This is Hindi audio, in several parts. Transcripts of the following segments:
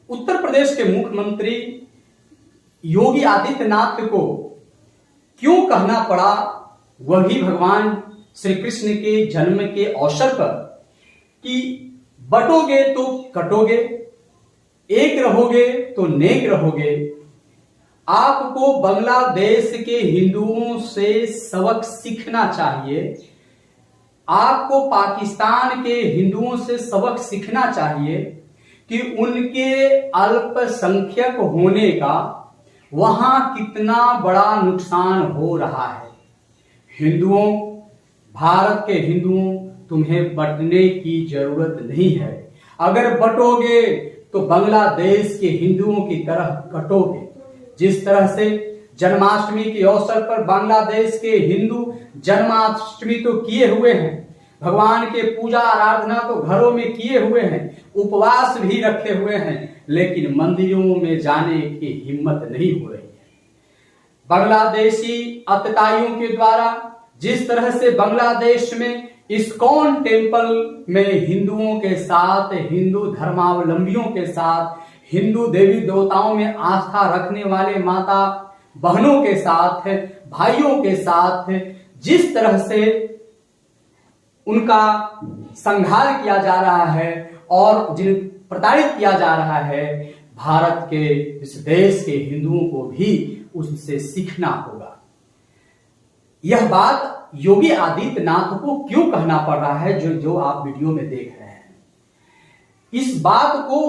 उत्तर प्रदेश के मुख्यमंत्री योगी आदित्यनाथ को क्यों कहना पड़ा, वह भी भगवान श्री कृष्ण के जन्म के अवसर पर, कि बटोगे तो कटोगे, एक रहोगे तो नेक रहोगे। आपको बांग्लादेश के हिंदुओं से सबक सीखना चाहिए, आपको पाकिस्तान के हिंदुओं से सबक सीखना चाहिए कि उनके अल्पसंख्यक होने का वहां कितना बड़ा नुकसान हो रहा है। हिंदुओं, भारत के हिंदुओं, तुम्हें बंटने की जरूरत नहीं है। अगर बटोगे तो बांग्लादेश के हिंदुओं की तरह कटोगे। जिस तरह से जन्माष्टमी के अवसर पर बांग्लादेश के हिंदू जन्माष्टमी तो किए हुए हैं, भगवान के पूजा आराधना तो घरों में किए हुए हैं, उपवास भी रखे हुए हैं, लेकिन मंदिरों में जाने की हिम्मत नहीं हो रही है। बांग्लादेशी आतताइयों के द्वारा जिस तरह से बांग्लादेश में इस्कॉन टेम्पल में हिंदुओं के साथ, हिंदू धर्मावलंबियों के साथ, हिंदू देवी देवताओं में आस्था रखने वाले माता बहनों के साथ, भाइयों के साथ जिस तरह से उनका संहार किया जा रहा है और जिन प्रताड़ित किया जा रहा है, भारत के इस देश के हिंदुओं को भी उससे सीखना होगा। यह बात योगी आदित्यनाथ को क्यों कहना पड़ रहा है, जो आप वीडियो में देख रहे हैं। इस बात को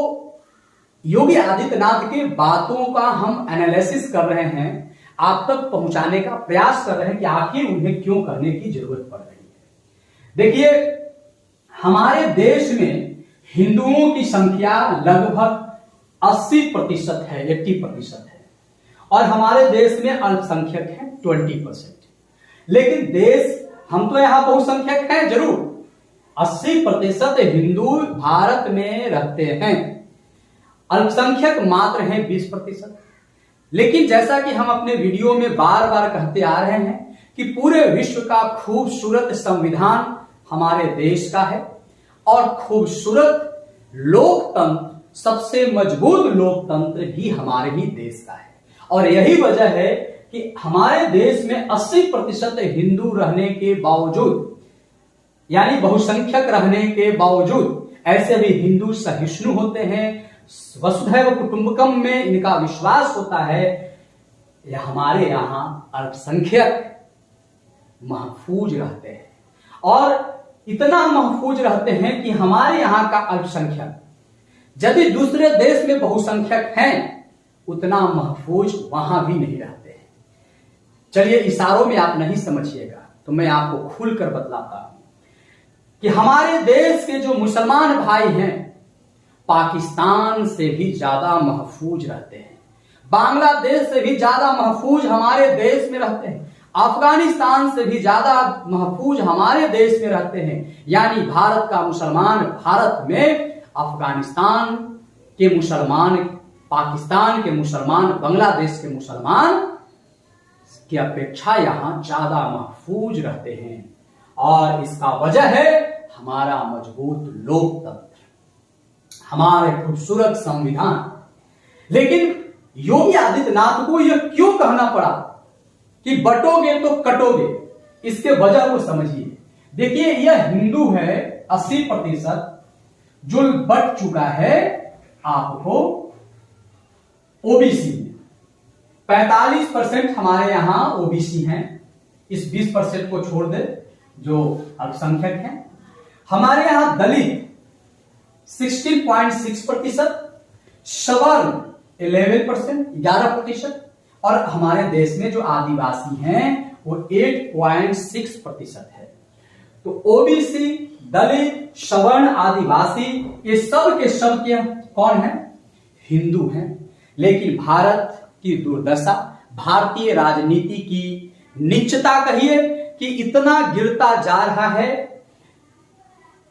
योगी आदित्यनाथ के बातों का हम एनालिसिस कर रहे हैं, आप तक पहुंचाने का प्रयास कर रहे हैं कि आखिर उन्हें क्यों कहने की जरूरत पड़ रही है। देखिए, हमारे देश में हिंदुओं की संख्या लगभग 80% है, 80% है, और हमारे देश में अल्पसंख्यक है 20%। लेकिन देश, हम तो यहां बहुसंख्यक हैं जरूर, 80% हिंदू भारत में रहते हैं, अल्पसंख्यक मात्र हैं 20%। लेकिन जैसा कि हम अपने वीडियो में बार बार कहते आ रहे हैं कि पूरे विश्व का खूबसूरत संविधान हमारे देश का है, और खूबसूरत लोकतंत्र, सबसे मजबूत लोकतंत्र भी हमारे ही देश का है। और यही वजह है कि हमारे देश में 80% हिंदू रहने के बावजूद, यानी बहुसंख्यक रहने के बावजूद, ऐसे भी हिंदू सहिष्णु होते हैं, वसुधैव कुटुंबकम में इनका विश्वास होता है। यह हमारे यहां अल्पसंख्यक महफूज रहते हैं, और इतना महफूज रहते हैं कि हमारे यहां का अल्पसंख्यक यदि दूसरे देश में बहुसंख्यक हैं, उतना महफूज वहां भी नहीं रहते हैं। चलिए, इशारों में आप नहीं समझिएगा तो मैं आपको खुलकर बतलाता हूं कि हमारे देश के जो मुसलमान भाई हैं, पाकिस्तान से भी ज्यादा महफूज रहते हैं, बांग्लादेश से भी ज्यादा महफूज हमारे देश में रहते हैं, अफगानिस्तान से भी ज्यादा महफूज हमारे देश में रहते हैं। यानी भारत का मुसलमान भारत में, अफगानिस्तान के मुसलमान पाकिस्तान के मुसलमान, बांग्लादेश के मुसलमान की अपेक्षा यहां ज्यादा महफूज रहते हैं। और इसका वजह है हमारा मजबूत लोकतंत्र, हमारे खूबसूरत संविधान। लेकिन योगी आदित्यनाथ को यह क्यों कहना पड़ा कि बटोगे तो कटोगे, इसके वजह को समझिए। देखिए, यह हिंदू है 80%, जो बट चुका है आपको ओबीसी में। 45% हमारे यहां ओबीसी हैं, इस 20% को छोड़ दे जो अल्पसंख्यक हैं। हमारे यहां दलित 16.6%, सवर्ण 11%, 11%, और हमारे देश में जो आदिवासी हैं वो 8.6% है। तो ओबीसी, दलित, सवर्ण, आदिवासी, ये सब के सब क्या कौन है? हिंदू हैं। लेकिन भारत की दुर्दशा, भारतीय राजनीति की नीचता कहिए कि इतना गिरता जा रहा है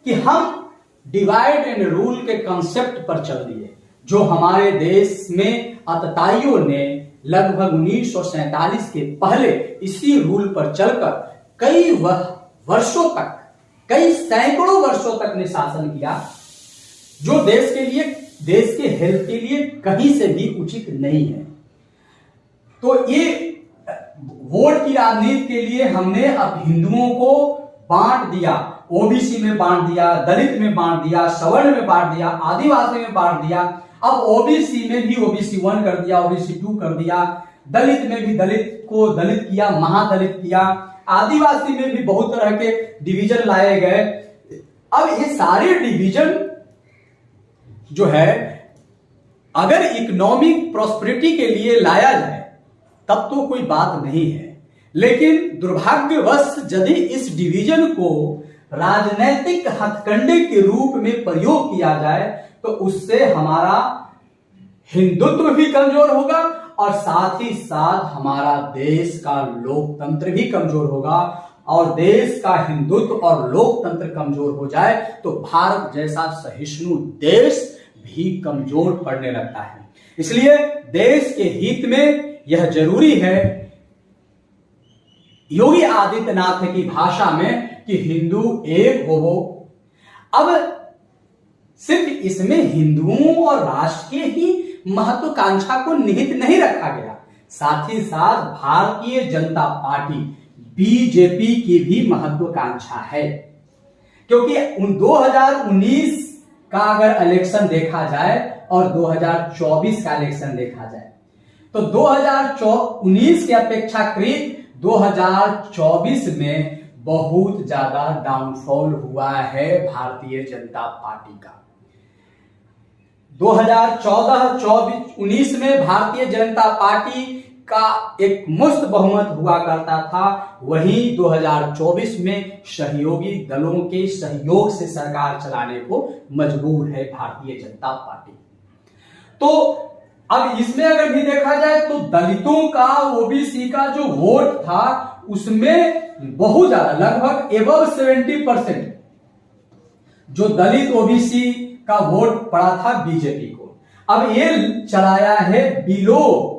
कि हम डिवाइड एंड रूल के कंसेप्ट पर चल दिए, जो हमारे देश में आतताइयों ने लगभग 1947 के पहले इसी रूल पर चलकर कई वर्षों तक, कई सैकड़ों वर्षों तक ने शासन किया, जो देश के लिए देश के हेल्थ के लिए कहीं से भी उचित नहीं है। तो ये वोट की राजनीति के लिए हमने अब हिंदुओं को बांट दिया, ओबीसी में बांट दिया, दलित में बांट दिया, सवर्ण में बांट दिया, आदिवासी में बांट दिया। अब ओबीसी में भी ओबीसी 1 कर दिया, ओबीसी 2 कर दिया, दलित में भी दलित को दलित किया, महादलित किया, आदिवासी में भी बहुत तरह के डिवीजन लाए गए। अब ये सारे डिवीजन जो है अगर इकोनॉमिक प्रॉस्पेरिटी के लिए लाया जाए तब तो कोई बात नहीं है, लेकिन दुर्भाग्यवश यदि इस डिवीजन को राजनीतिक हथकंडे के रूप में प्रयोग किया जाए तो उससे हमारा हिंदुत्व भी कमजोर होगा और साथ ही साथ हमारा देश का लोकतंत्र भी कमजोर होगा। और देश का हिंदुत्व और लोकतंत्र कमजोर हो जाए तो भारत जैसा सहिष्णु देश भी कमजोर पड़ने लगता है। इसलिए देश के हित में यह जरूरी है, योगी आदित्यनाथ की भाषा में, कि हिंदू एक होवो। अब सिर्फ इसमें हिंदुओं और राष्ट्र के ही महत्वाकांक्षा को निहित नहीं रखा गया, साथ ही साथ भारतीय जनता पार्टी बीजेपी की भी महत्वाकांक्षा है। क्योंकि 2019 का अगर इलेक्शन देखा जाए और 2024 का इलेक्शन देखा जाए तो 2019 की अपेक्षाकृत 2024 में बहुत ज्यादा डाउनफॉल हुआ है भारतीय जनता पार्टी का। 2014-19 में भारतीय जनता पार्टी का एक मुक्त बहुमत हुआ करता था, वहीं 2024 में सहयोगी दलों के सहयोग से सरकार चलाने को मजबूर है भारतीय जनता पार्टी। तो अब इसमें अगर भी देखा जाए तो दलितों का, ओबीसी का जो वोट था उसमें बहुत ज्यादा, लगभग एबव 70% जो दलित ओबीसी का वोट पड़ा था बीजेपी को। अब ये चलाया है बिलो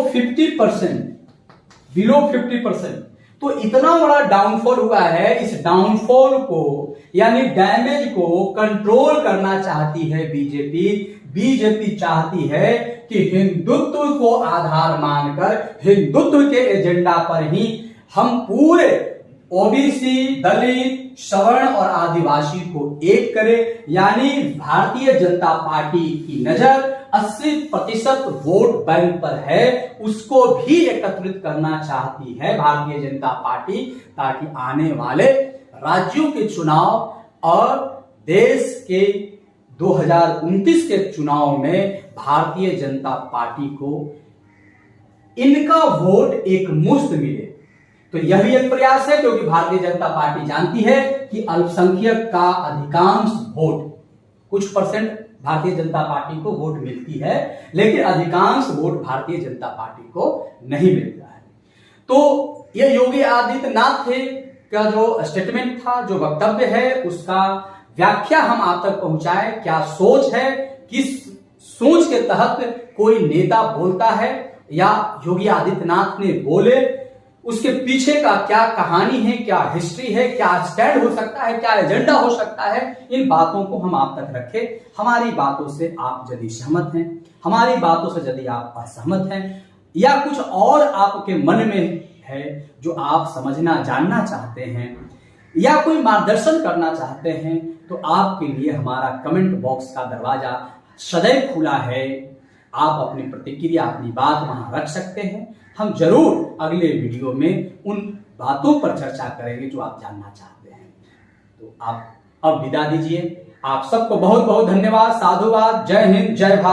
50%। तो इतना बड़ा डाउनफॉल हुआ है। इस डाउनफॉल को यानी डैमेज को कंट्रोल करना चाहती है बीजेपी। बीजेपी चाहती है कि हिंदुत्व को आधार मानकर, हिंदुत्व के एजेंडा पर ही हम पूरे ओबीसी, दलित, सवर्ण और आदिवासी को एक करें। यानी भारतीय जनता पार्टी की नजर 80% वोट बैंक पर है, उसको भी एकत्रित करना चाहती है भारतीय जनता पार्टी, ताकि आने वाले राज्यों के चुनाव और देश के 2029 के चुनाव में भारतीय जनता पार्टी को इनका वोट एक मुश्त मिले। तो यह भी एक प्रयास है, क्योंकि भारतीय जनता पार्टी जानती है कि अल्पसंख्यक का अधिकांश वोट, कुछ परसेंट भारतीय जनता पार्टी को वोट मिलती है, लेकिन अधिकांश वोट भारतीय जनता पार्टी को नहीं मिलता है। तो यह योगी आदित्यनाथ का जो स्टेटमेंट था, जो वक्तव्य है, उसका व्याख्या हम आप तक पहुंचाए। क्या सोच है, किस सोच के तहत कोई नेता बोलता है या योगी आदित्यनाथ ने बोले, उसके पीछे का क्या कहानी है, क्या हिस्ट्री है, क्या स्टैंड हो सकता है, क्या एजेंडा हो सकता है, इन बातों को हम आप तक रखें। हमारी बातों से आप यदि सहमत हैं, हमारी बातों से यदि आप असहमत हैं, या कुछ और आपके मन में है जो आप समझना जानना चाहते हैं, या कोई मार्गदर्शन करना चाहते हैं, तो आपके लिए हमारा कमेंट बॉक्स का दरवाजा सदैव खुला है। आप अपनी प्रतिक्रिया, अपनी बात वहां रख सकते हैं। हम जरूर अगले वीडियो में उन बातों पर चर्चा करेंगे जो आप जानना चाहते हैं। तो आप अब विदा दीजिए। आप सबको बहुत बहुत धन्यवाद, साधुवाद, जय हिंद, जय भारत।